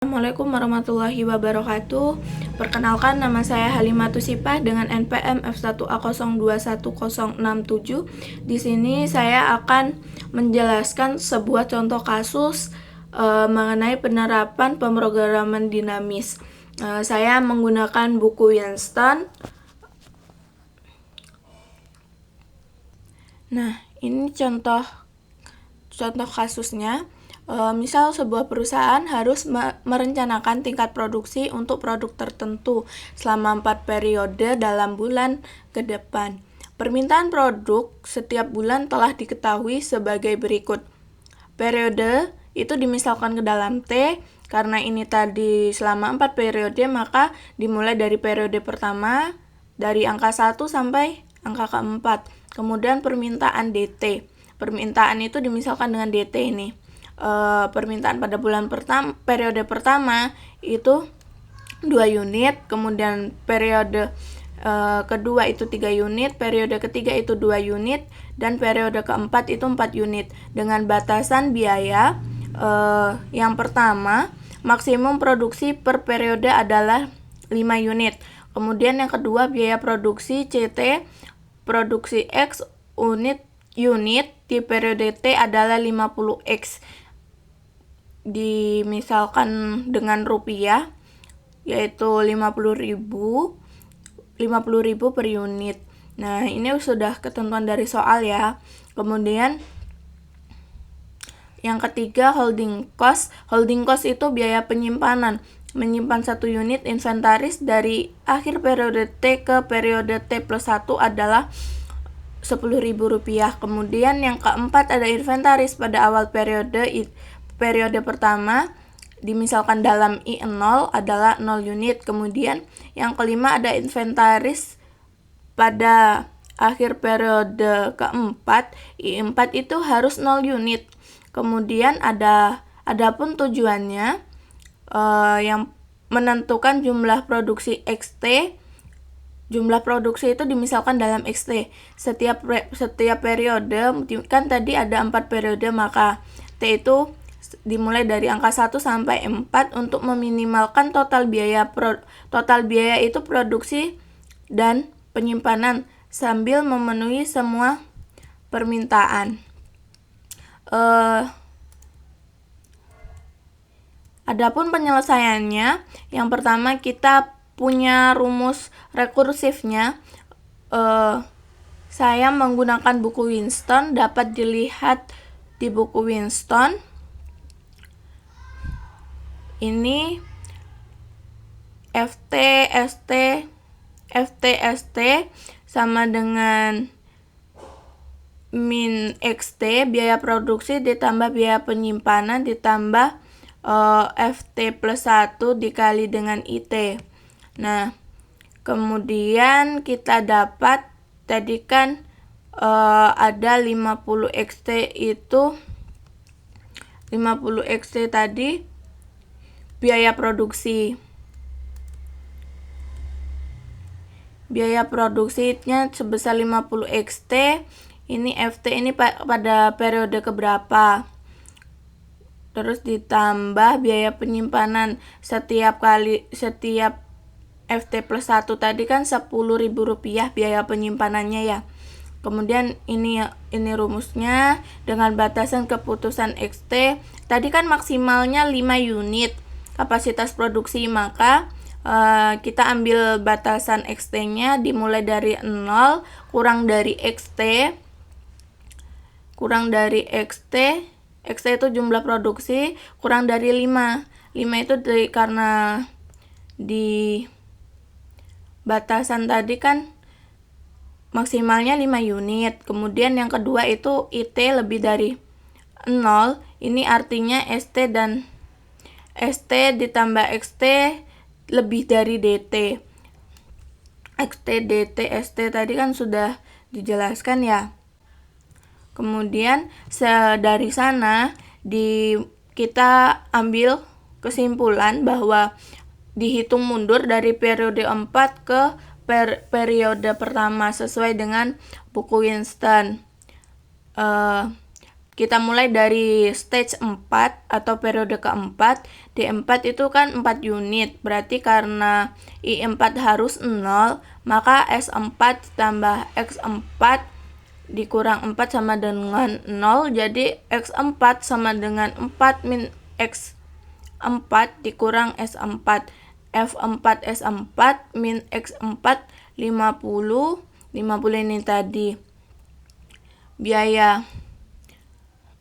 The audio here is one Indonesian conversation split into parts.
Assalamualaikum warahmatullahi wabarakatuh. Perkenalkan, nama saya Halimatus Sipah dengan NPM F1A021067. Di sini saya akan menjelaskan sebuah contoh kasus mengenai penerapan pemrograman dinamis. Saya menggunakan buku Winston. Nah, ini contoh kasusnya. Misal sebuah perusahaan harus merencanakan tingkat produksi untuk produk tertentu selama 4 periode dalam bulan ke depan. Permintaan produk setiap bulan telah diketahui sebagai berikut. Periode itu dimisalkan ke dalam T, karena ini tadi selama 4 periode, maka dimulai dari periode pertama, dari angka 1 sampai angka keempat. Kemudian permintaan DT. Permintaan itu dimisalkan dengan DT ini. Permintaan pada bulan pertama, periode pertama itu 2 unit, kemudian periode kedua itu 3 unit, periode ketiga itu 2 unit, dan periode keempat itu 4 unit. Dengan batasan biaya, yang pertama, maksimum produksi per periode adalah 5 unit. Kemudian yang kedua, biaya produksi CT, produksi X unit di periode T adalah 50X. Dimisalkan dengan rupiah, yaitu 50.000 per unit. Nah, ini sudah ketentuan dari soal ya. Kemudian yang ketiga, holding cost. Holding cost itu biaya penyimpanan. Menyimpan 1 unit inventaris dari akhir periode T ke periode T plus 1 adalah Rp10.000. Kemudian yang keempat, ada inventaris pada awal periode pertama, dimisalkan dalam I0 adalah 0 unit. Kemudian yang kelima, ada inventaris pada akhir periode keempat, I4 itu harus 0 unit. Kemudian adapun tujuannya yang menentukan jumlah produksi XT. Jumlah produksi itu dimisalkan dalam XT. Setiap periode, kan tadi ada 4 periode, maka T itu dimulai dari angka 1 sampai 4 untuk meminimalkan total biaya itu produksi dan penyimpanan sambil memenuhi semua permintaan. Adapun penyelesaiannya, yang pertama kita punya rumus rekursifnya. Saya menggunakan buku Winston, dapat dilihat di buku Winston. Ini FT ST sama dengan min XT, biaya produksi ditambah biaya penyimpanan ditambah FT plus 1 dikali dengan IT. Nah, kemudian kita dapat tadi kan ada 50 XT itu 50 XT tadi biaya produksi. Biaya produksinya sebesar 50 XT. Ini FT ini pada periode keberapa. Terus ditambah biaya penyimpanan setiap FT plus 1 tadi kan Rp10.000 biaya penyimpanannya ya. Kemudian ini rumusnya dengan batasan keputusan XT. Tadi kan maksimalnya 5 unit kapasitas produksi, maka kita ambil batasan XT-nya dimulai dari 0 kurang dari XT. XT itu jumlah produksi kurang dari 5. 5 itu karena di batasan tadi kan maksimalnya 5 unit. Kemudian yang kedua itu IT lebih dari 0. Ini artinya ST ditambah XT lebih dari DT. XT, DT, ST tadi kan sudah dijelaskan ya. Kemudian dari sana kita ambil kesimpulan bahwa dihitung mundur dari periode 4 ke periode pertama sesuai dengan buku Winston. kita mulai dari stage 4 atau periode keempat. D4 itu kan 4 unit, berarti karena I4 harus 0, maka S4 ditambah X4 dikurang 4 sama dengan 0, jadi X4 sama dengan 4 min X4 dikurang S4. F4 S4 min X4 50 ini tadi biaya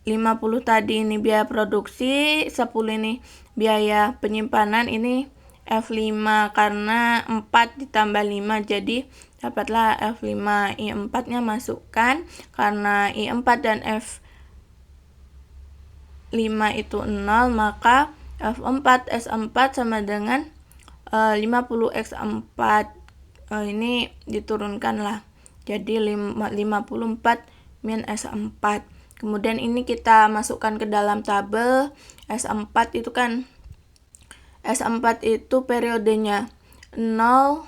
50 tadi ini biaya produksi, 10 ini biaya penyimpanan. Ini F5 karena 4 ditambah 5, jadi dapatlah F5. I4 nya masukkan, karena I4 dan F5 itu 0, maka F4 S4 sama dengan 50 X4. Ini diturunkan lah, jadi 54 min S4. Kemudian ini kita masukkan ke dalam tabel. S4 itu kan, S4 itu periodenya 0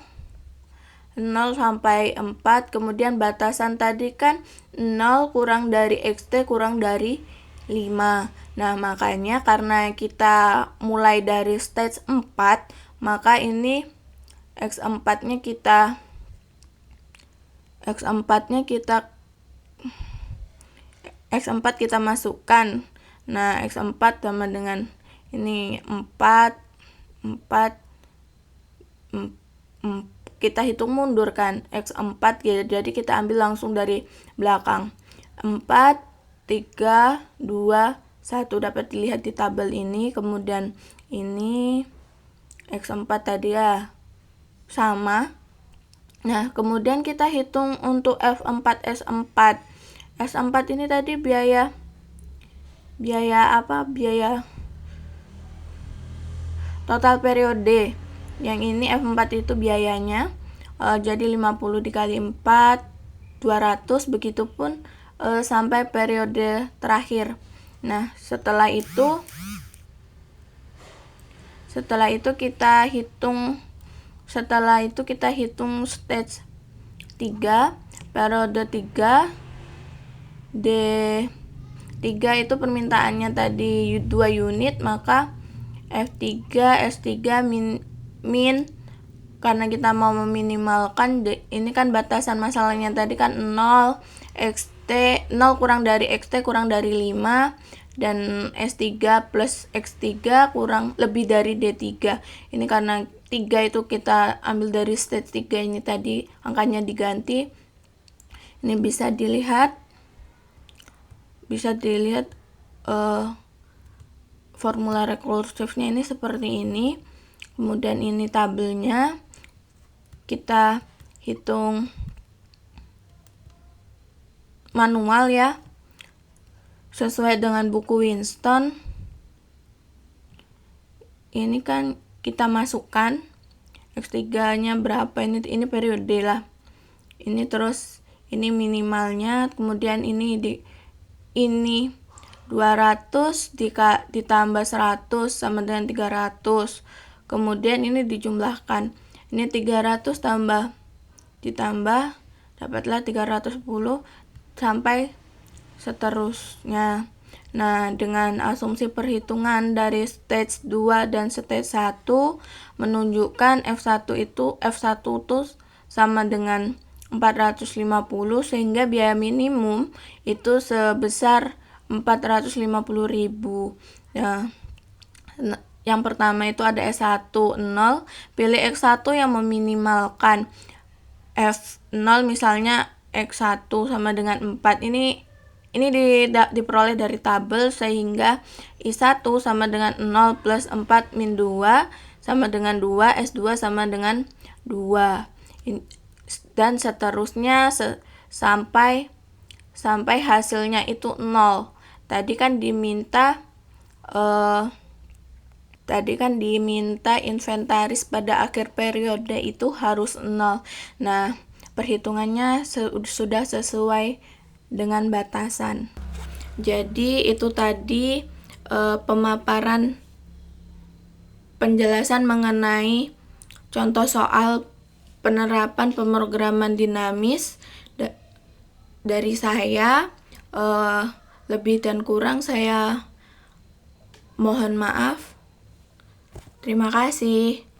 sampai 4, kemudian batasan tadi kan 0 kurang dari XT kurang dari 5. Nah, makanya karena kita mulai dari stage 4, maka ini X4-nya kita masukkan. Nah, X4 sama dengan ini 4, kita hitung mundur kan X4, jadi kita ambil langsung dari belakang. 4, 3, 2, 1 dapat dilihat di tabel ini. Kemudian ini X4 tadi ya sama. Nah, kemudian kita hitung untuk F4 S4. S4 ini tadi biaya total periode. Yang ini F4 itu biayanya jadi 50 dikali 4 200, begitupun sampai periode terakhir. Nah, setelah itu kita hitung stage 3, periode 3. D3 itu permintaannya tadi 2 unit, maka F3 S3 min karena kita mau meminimalkan, ini kan batasan masalahnya tadi kan 0 kurang dari XT kurang dari 5, dan S3 plus X3 kurang lebih dari D3. Ini karena 3 itu kita ambil dari stage 3 ini tadi, angkanya diganti. Ini bisa dilihat formula rekursifnya ini seperti ini. Kemudian ini tabelnya kita hitung manual ya, sesuai dengan buku Winston. Ini kan kita masukkan X3 nya berapa, ini periode lah, ini terus ini minimalnya, kemudian ini 200 ditambah 100 sama dengan 300. Kemudian ini dijumlahkan, ini 300 ditambah dapatlah 310 sampai seterusnya. Nah, dengan asumsi perhitungan dari stage 2 dan stage 1 menunjukkan F1 itu sama dengan 450, sehingga biaya minimum itu sebesar 450.000. Nah, yang pertama itu ada S1 0, pilih X1 yang meminimalkan. F0 misalnya X1 sama dengan 4. Ini diperoleh dari tabel, sehingga I1 sama dengan 0 plus 4 min 2 sama dengan 2, S2 sama dengan 2. Dan seterusnya sampai hasilnya itu 0. Tadi kan diminta inventaris pada akhir periode itu harus 0. Nah, perhitungannya sudah sesuai dengan batasan. Jadi itu tadi pemaparan penjelasan mengenai contoh soal penerapan pemrograman dinamis dari saya. Lebih dan kurang saya mohon maaf. Terima kasih.